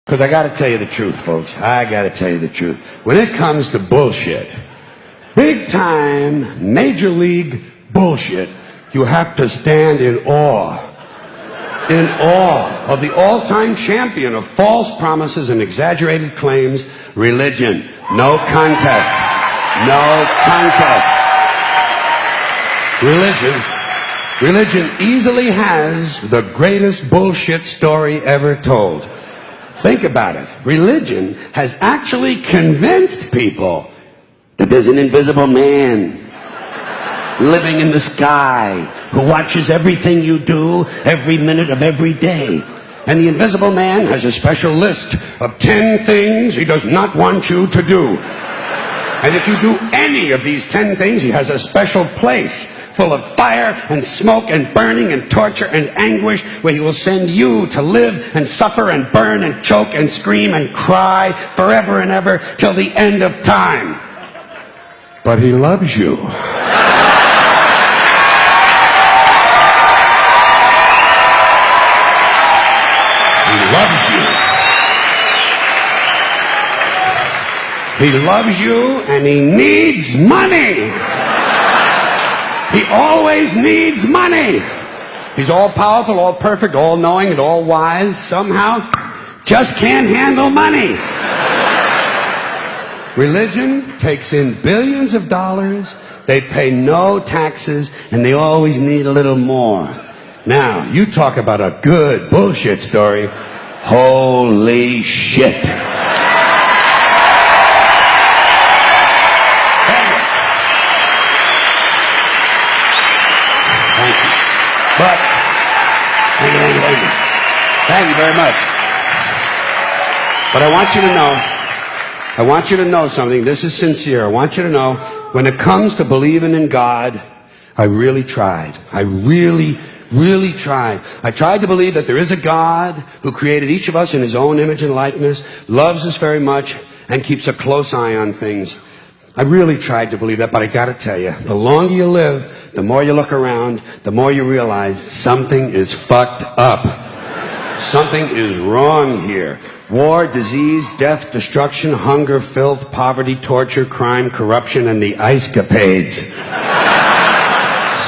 Because I got to tell you the truth, folks. I got to tell you the truth. When it comes to bullshit, big time, major league bullshit, you have to stand in awe of the all-time champion of false promises and exaggerated claims, religion. No contest. No contest. Religion easily has the greatest bullshit story ever told. Think about it. Religion has actually convinced people that there's an invisible man living in the sky who watches everything you do every minute of every day. And the invisible man has a special list of 10 things he does not want you to do. And if you do any of these 10 things, he has a special place full of fire and smoke and burning and torture and anguish where he will send you to live and suffer and burn and choke and scream and cry forever and ever till the end of time. But he loves you. He loves you. He loves you and he needs money. He always needs money. He's all powerful, all perfect, all knowing, and all wise. Somehow, just can't handle money. Religion takes in billions of dollars. They pay no taxes, and they always need a little more. Now, you talk about a good bullshit story. Holy shit. But, thank you very much. But I want you to know something. This is sincere. I want you to know, when it comes to believing in God, I really tried. I really tried. I tried to believe that there is a God who created each of us in his own image and likeness, loves us very much, and keeps a close eye on things. I really tried to believe that, but I gotta tell you, the longer you live, the more you look around, the more you realize something is fucked up. Something is wrong here. War, disease, death, destruction, hunger, filth, poverty, torture, crime, corruption, and the ice-capades.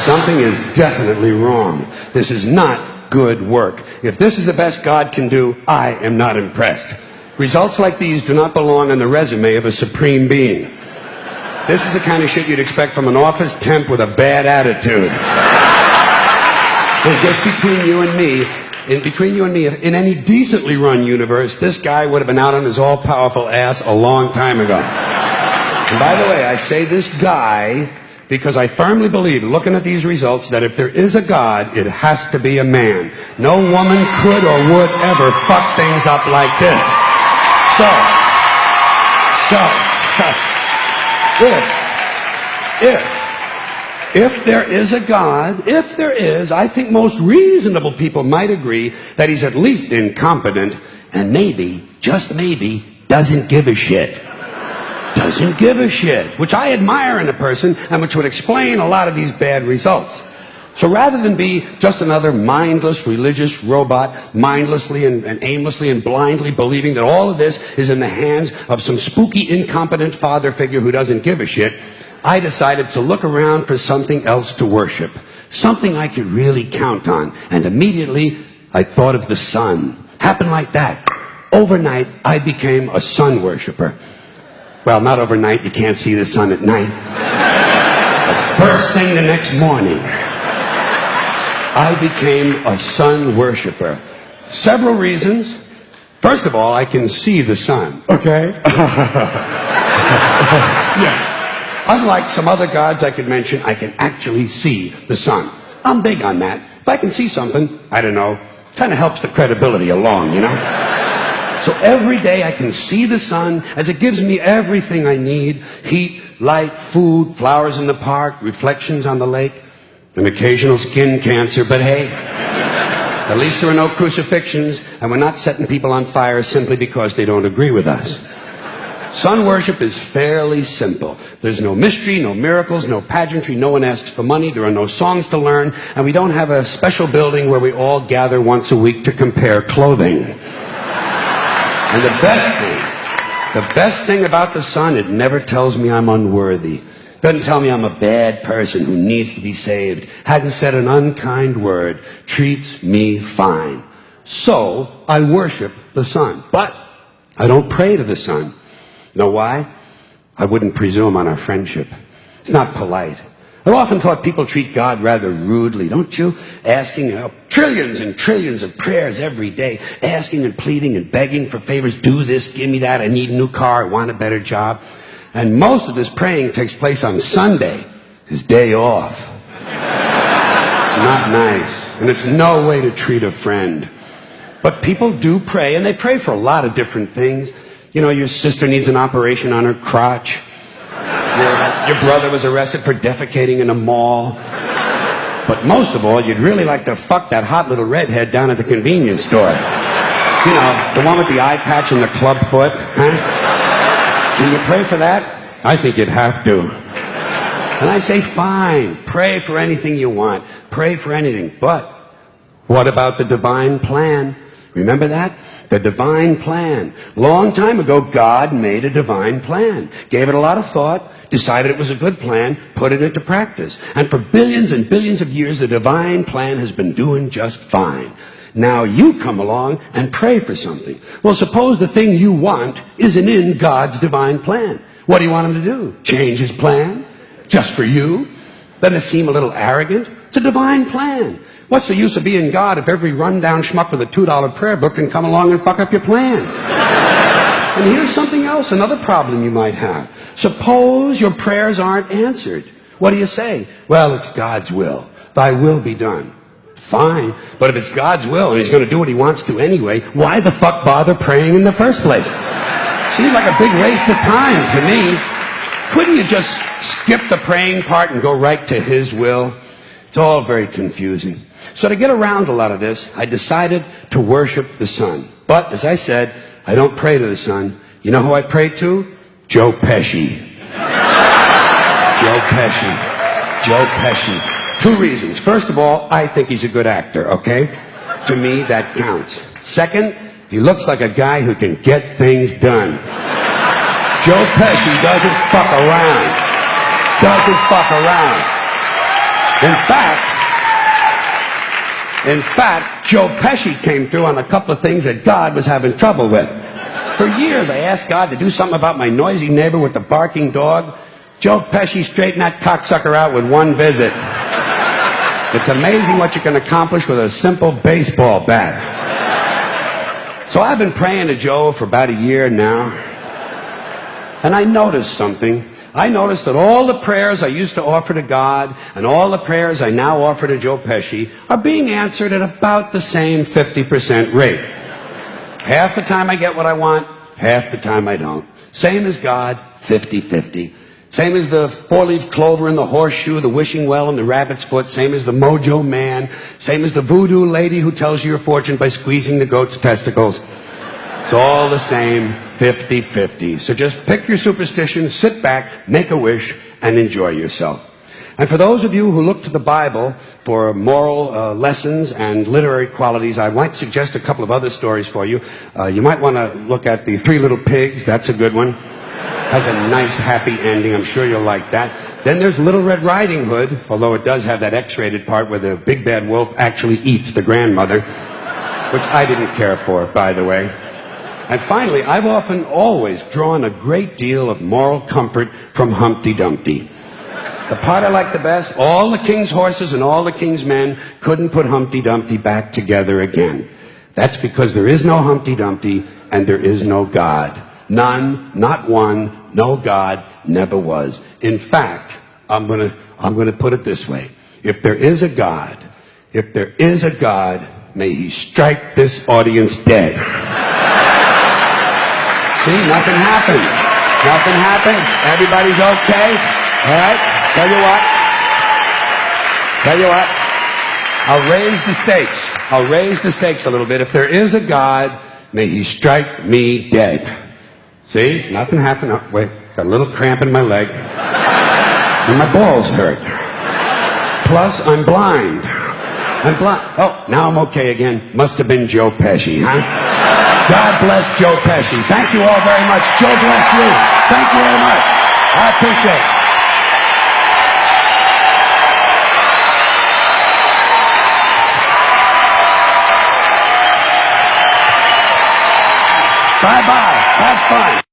Something is definitely wrong. This is not good work. If this is the best God can do, I am not impressed. Results like these do not belong on the resume of a supreme being. This is the kind of shit you'd expect from an office temp with a bad attitude. And just between you and me, in any decently run universe, this guy would have been out on his all-powerful ass a long time ago. And by the way, I say this guy because I firmly believe, looking at these results, that if there is a God, it has to be a man. No woman could or would ever fuck things up like this. If there is a God, I think most reasonable people might agree that he's at least incompetent and maybe, just maybe, doesn't give a shit. Doesn't give a shit, which I admire in a person and which would explain a lot of these bad results. So rather than be just another mindless religious robot, mindlessly and aimlessly and blindly believing that all of this is in the hands of some spooky, incompetent father figure who doesn't give a shit, I decided to look around for something else to worship, something I could really count on. And immediately, I thought of the sun. Happened like that. Overnight, I became a sun worshiper. Well, not overnight. You can't see the sun at night. The first thing the next morning, I became a sun worshiper. Several reasons. First of all, I can see the sun. Okay? Yeah. Unlike some other gods I could mention, I can actually see the sun. I'm big on that. If I can see something, I don't know, kind of helps the credibility along, you know? So every day I can see the sun as it gives me everything I need. Heat, light, food, flowers in the park, reflections on the lake, an occasional skin cancer, but hey, at least there are no crucifixions, and we're not setting people on fire simply because they don't agree with us. Sun worship is fairly simple. There's no mystery, no miracles, no pageantry, no one asks for money, there are no songs to learn, and we don't have a special building where we all gather once a week to compare clothing. And the best thing about the Son, it never tells me I'm unworthy. Doesn't tell me I'm a bad person who needs to be saved. Hasn't said an unkind word. Treats me fine. So, I worship the Son. But I don't pray to the Son. Know why? I wouldn't presume on our friendship. It's not polite. I've often thought people treat God rather rudely, don't you? Asking trillions and trillions of prayers every day, asking and pleading and begging for favors. Do this, give me that, I need a new car, I want a better job. And most of this praying takes place on Sunday, his day off. It's not nice, and it's no way to treat a friend. But people do pray, and they pray for a lot of different things. You know, your sister needs an operation on her crotch. Your brother was arrested for defecating in a mall. But most of all, you'd really like to fuck that hot little redhead down at the convenience store. You know, the one with the eye patch and the club foot. Huh? Can you pray for that? I think you'd have to. And I say, fine, pray for anything you want. Pray for anything. But what about the divine plan? Remember that? The divine plan. Long time ago, God made a divine plan. Gave it a lot of thought, decided it was a good plan, put it into practice. And for billions and billions of years, the divine plan has been doing just fine. Now you come along and pray for something. Well, suppose the thing you want isn't in God's divine plan. What do you want him to do? Change his plan? Just for you? Doesn't it seem a little arrogant? It's a divine plan. What's the use of being God if every rundown schmuck with a $2 prayer book can come along and fuck up your plan? And here's something else, another problem you might have. Suppose your prayers aren't answered. What do you say? Well, it's God's will. Thy will be done. Fine. But if it's God's will and he's going to do what he wants to anyway, why the fuck bother praying in the first place? Seems like a big waste of time to me. Couldn't you just skip the praying part and go right to his will? It's all very confusing. So to get around a lot of this, I decided to worship the Son. But, as I said, I don't pray to the Son. You know who I pray to? Joe Pesci. Joe Pesci. Joe Pesci. Two reasons. First of all, I think he's a good actor, okay? To me, that counts. Second, he looks like a guy who can get things done. Joe Pesci doesn't fuck around. Doesn't fuck around. In fact, Joe Pesci came through on a couple of things that God was having trouble with. For years, I asked God to do something about my noisy neighbor with the barking dog. Joe Pesci straightened that cocksucker out with one visit. It's amazing what you can accomplish with a simple baseball bat. So I've been praying to Joe for about a year now, and I noticed something. I noticed that all the prayers I used to offer to God and all the prayers I now offer to Joe Pesci are being answered at about the same 50% rate. Half the time I get what I want, half the time I don't. Same as God, 50-50. Same as the four-leaf clover and the horseshoe, the wishing well and the rabbit's foot. Same as the mojo man. Same as the voodoo lady who tells you your fortune by squeezing the goat's testicles. It's all the same, 50-50. So just pick your superstition, sit back, make a wish, and enjoy yourself. And for those of you who look to the Bible for moral lessons and literary qualities, I might suggest a couple of other stories for you. You might want to look at The Three Little Pigs. That's a good one. Has a nice, happy ending. I'm sure you'll like that. Then there's Little Red Riding Hood, although it does have that X-rated part where the big bad wolf actually eats the grandmother, which I didn't care for, by the way. And finally, I've often always drawn a great deal of moral comfort from Humpty Dumpty. The part I like the best, all the king's horses and all the king's men couldn't put Humpty Dumpty back together again. That's because there is no Humpty Dumpty and there is no God. None, not one, no God, never was. In fact, I'm gonna put it this way. If there is a God, may he strike this audience dead. See, nothing happened. Nothing happened. Everybody's okay. All right? Tell you what. I'll raise the stakes. I'll raise the stakes a little bit. If there is a God, may he strike me dead. See? Nothing happened. Oh, wait. Got a little cramp in my leg. And my balls hurt. Plus, I'm blind. Oh, now I'm okay again. Must have been Joe Pesci, huh? God bless Joe Pesci. Thank you all very much. Joe bless you. Thank you very much. I appreciate it. Bye-bye. Have fun.